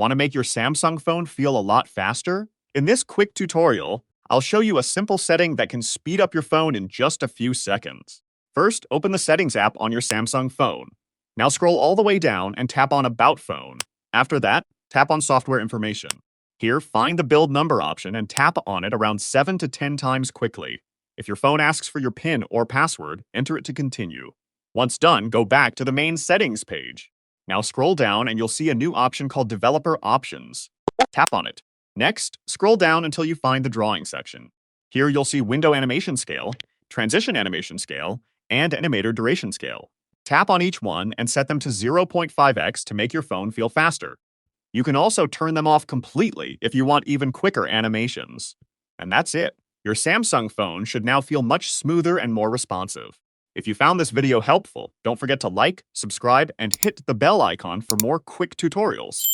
Want to make your Samsung phone feel a lot faster? In this quick tutorial, I'll show you a simple setting that can speed up your phone in just a few seconds. First, open the Settings app on your Samsung phone. Now scroll all the way down and tap on About Phone. After that, tap on Software Information. Here, find the build number option and tap on it around 7 to 10 times quickly. If your phone asks for your PIN or password, enter it to continue. Once done, go back to the main settings page. Now scroll down and you'll see a new option called Developer Options. Tap on it. Next, scroll down until you find the Drawing section. Here you'll see Window Animation Scale, Transition Animation Scale, and Animator Duration Scale. Tap on each one and set them to 0.5x to make your phone feel faster. You can also turn them off completely if you want even quicker animations. And that's it. Your Samsung phone should now feel much smoother and more responsive. If you found this video helpful, don't forget to like, subscribe, and hit the bell icon for more quick tutorials.